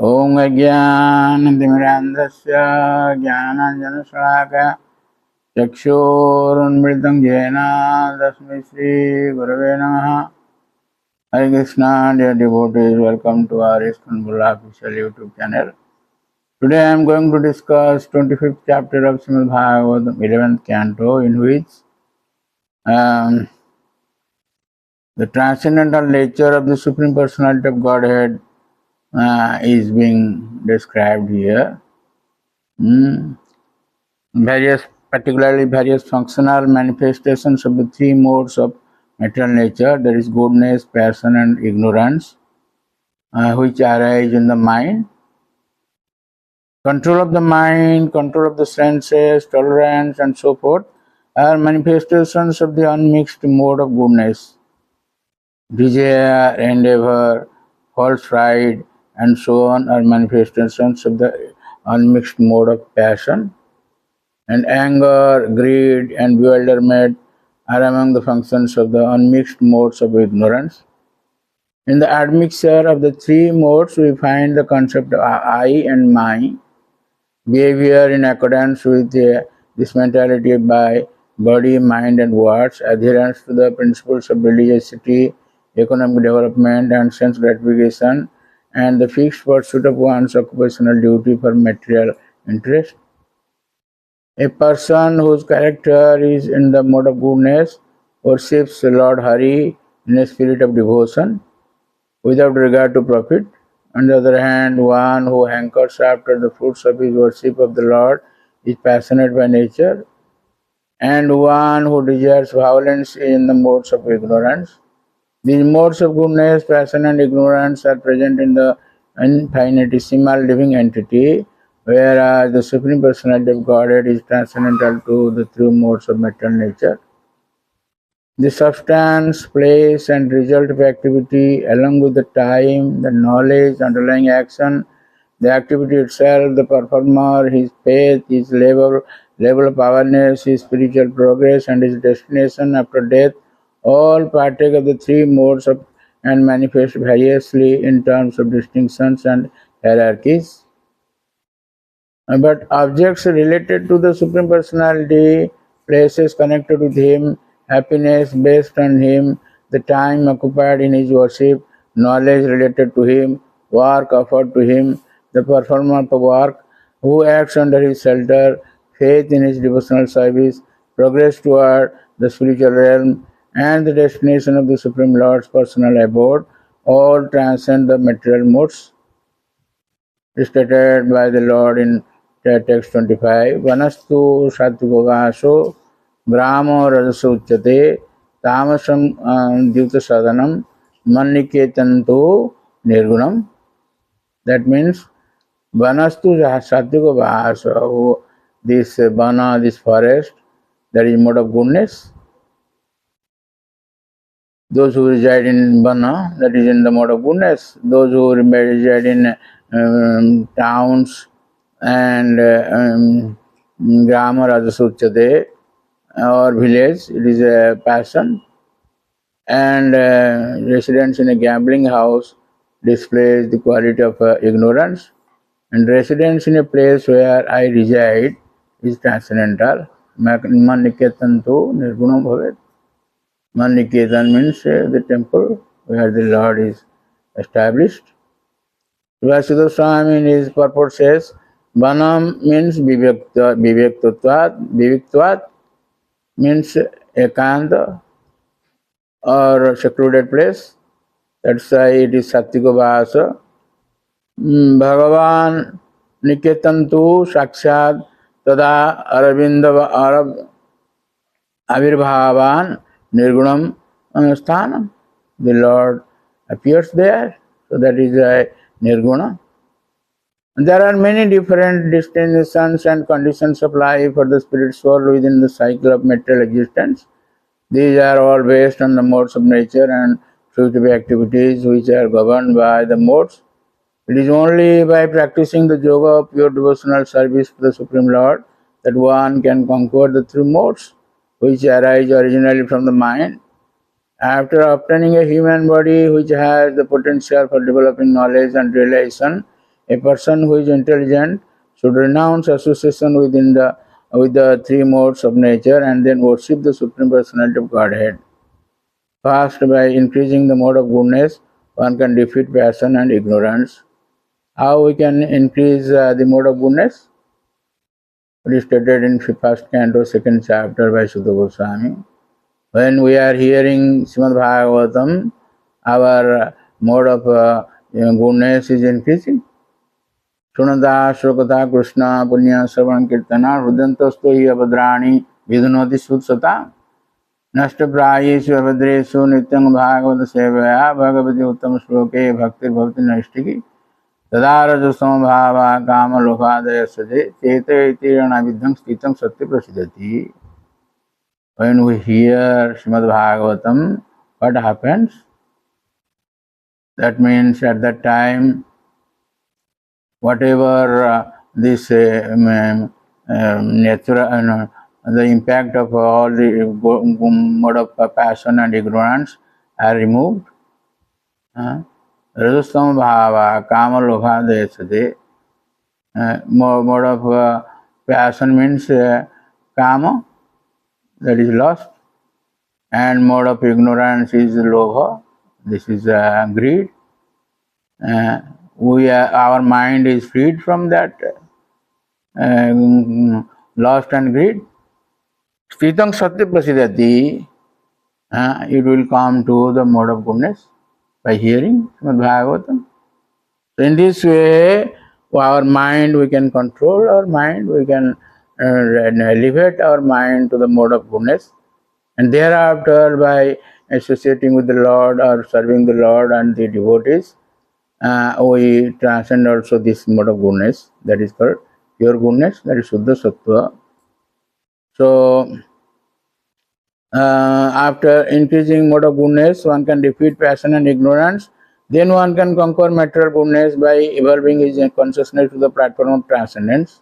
Om Ajnanatimirandhasya Jnananjanashalakaya Chakshurunmritam Jena Tasmai Shri Gurave Namaha. Hare Krishna, dear devotees, welcome to our ISKCON Bulla official YouTube channel. Today I am going to discuss 25th chapter of Srimad Bhagavatam, 11th canto, in which the transcendental nature of the Supreme Personality of Godhead is being described here. Particularly various functional manifestations of the three modes of material nature, that is goodness, passion and ignorance, which arise in the mind. Control of the mind, control of the senses, tolerance and so forth are manifestations of the unmixed mode of goodness. Desire, endeavor, false pride and so on are manifestations of the unmixed mode of passion. And anger, greed and bewilderment are among the functions of the unmixed modes of ignorance. In the admixture of the three modes, we find the concept of I and my, behavior in accordance with this mentality by body, mind and words, adherence to the principles of religiosity, economic development and sense gratification, and the fixed pursuit of one's occupational duty for material interest. A person whose character is in the mode of goodness worships Lord Hari in a spirit of devotion without regard to profit. On the other hand, one who hankers after the fruits of his worship of the Lord is passionate by nature, and one who desires violence in the modes of ignorance. These modes of goodness, passion and ignorance are present in the infinitesimal living entity, whereas the Supreme Personality of Godhead is transcendental to the three modes of material nature. The substance, place and result of activity, along with the time, the knowledge underlying action, the activity itself, the performer, his faith, his level of awareness, his spiritual progress and his destination after death, all partake of the three modes of and manifest variously in terms of distinctions and hierarchies. But objects related to the Supreme Personality, places connected with Him, happiness based on Him, the time occupied in His worship, knowledge related to Him, work offered to Him, the performer of work, who acts under His shelter, faith in His devotional service, progress toward the spiritual realm, and the destination of the Supreme Lord's personal abode, all transcend the material modes stated by the Lord in text 25. Vanastu sattvico vaso gramo rajaso uchyate tamasam dyuta sadhanam maniketanto nirgunam. That means vanastu sattvico vaso, this vana, this forest, that is mode of goodness. Those who reside in vana, that is in the mode of goodness. Those who reside in towns and grama rajasuchade or village, it is a passion, and residence in a gambling house displays the quality of ignorance, and residence in a place where I reside is transcendental. Maniketan tu nirgunam bhavet. Maniketan means the temple where the Lord is established. Vasudha Swami in his purport says, Vanam means viviktvat means ekanta or secluded place. That's why it is Sattvico Vasa. Bhagavan Niketantu Sakshat Tada Arab Avirbhavan Nirgunam Sthanam. The Lord appears there, so that is a Nirguna. There are many different destinations and conditions of life for the spirit soul within the cycle of material existence. These are all based on the modes of nature and fruitive activities which are governed by the modes. It is only by practicing the yoga of pure devotional service to the Supreme Lord that one can conquer the three modes which arise originally from the mind. After obtaining a human body which has the potential for developing knowledge and realization, a person who is intelligent should renounce association with the three modes of nature and then worship the Supreme Personality of Godhead. First, by increasing the mode of goodness, one can defeat passion and ignorance. How we can increase the mode of goodness? It is stated in first canto, second chapter by Sutta Goswami. When we are hearing Srimad Bhagavatam, our mode of goodness is increasing. Shunada Shokata Krishna Punya Savan Kirtana Rudantasto hi abhadrani vidunoti sutsata Nashta Prayeshu abhadresu nityam bhagavata sevaya bhagavati uttam shloke bhaktir bhavati naishtiki तदारजसम भावा काम लोकादय सजे चेते इतिरण विद्धं स्थितं सत्य प्रसिद्धति. When we hear Srimad Bhagavatam, what happens? That means at that time, whatever this natural, the impact of all the mode of passion and ignorance are removed. Rajastama bhava kama lokha desade. Mode of passion means kama, that is lost, and mode of ignorance is lobha, this is greed. Our mind is freed from that lust and greed. Sthitang satya prasidati, it will come to the mode of goodness by hearing Srimad Bhagavatam. So in this way, our mind, we can control our mind, we can elevate our mind to the mode of goodness, and thereafter by associating with the Lord or serving the Lord and the devotees, we transcend also this mode of goodness, that is called pure goodness, that is Suddha Sattva. So after increasing mode of goodness, one can defeat passion and ignorance. Then one can conquer material goodness by evolving his consciousness to the platform of transcendence.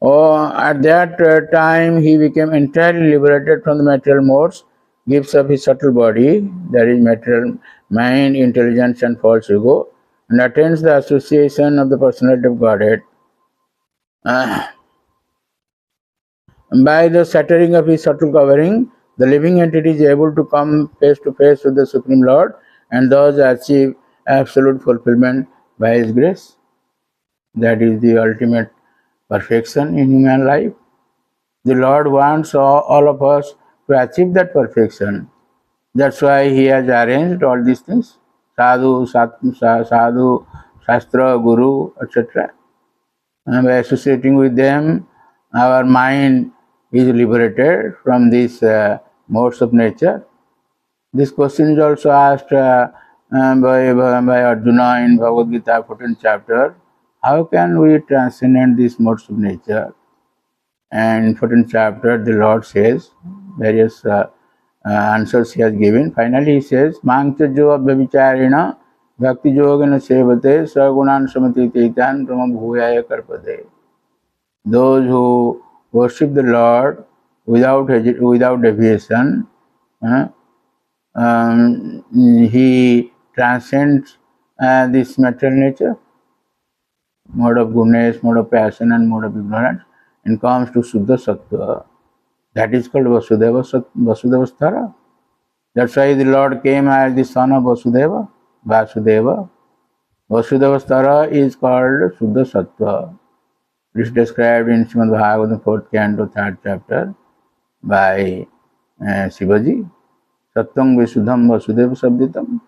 At that time, he became entirely liberated from the material modes, gives up his subtle body, that is material mind, intelligence and false ego, and attains the association of the personality of Godhead. By the shattering of his subtle covering, the living entity is able to come face to face with the Supreme Lord and thus achieve absolute fulfillment by His grace. That is the ultimate perfection in human life. The Lord wants all of us to achieve that perfection. That's why He has arranged all these things, sadhu, shastra, guru, etc. And by associating with them, our mind is liberated from these modes of nature. This question is also asked by Arjuna in Bhagavad Gita 14th chapter. How can we transcend these modes of nature? And in 14th chapter, the Lord says, various answers He has given. Finally, He says, Mangcha jo abhyavicharena bhakti yogena sevate sagunan samati taitan brahma bhuyaya karpade. Those who worship the Lord without deviation, He transcends this material nature, mode of goodness, mode of passion and mode of ignorance, and comes to Suddha Sattva. That is called Vasudeva Sthara. That's why the Lord came as the son of Vasudeva. Vasudeva Sthara is called Suddha Sattva. It is described in Srimad Bhagavatam 4th canto 3rd chapter by Shivaji. Sattvam Visuddham Vasudeva Sabditam.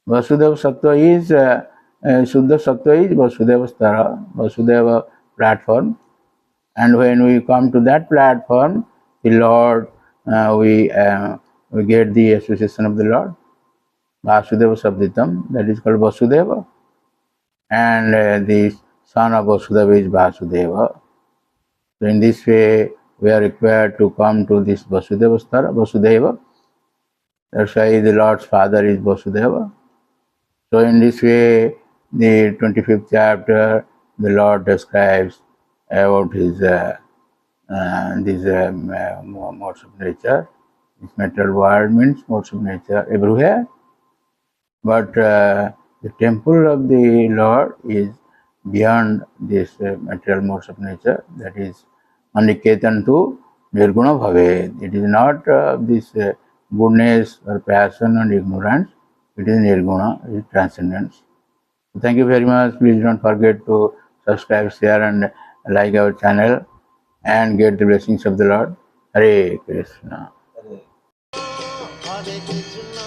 Vasudeva Sattva is Suddha Sattva is Vasudeva Sthara, Vasudeva platform. And when we come to that platform, the Lord, we get the association of the Lord. Vasudeva Sabditam, that is called Vasudeva. And the son of Vasudeva is Vasudeva. So in this way, we are required to come to this Vasudeva Sthara, Vasudeva. That's why the Lord's father is Vasudeva. So in this way, the 25th chapter, the Lord describes about His these modes of nature. This material world means modes of nature everywhere. But the temple of the Lord is beyond this material modes of nature, that is Aniketan to Nirguna Bhave. It is not this goodness or passion and ignorance, it is Nirguna, it is transcendence. Thank you very much. Please don't forget to subscribe, share, and like our channel and get the blessings of the Lord. Hare Krishna. Hare Krishna.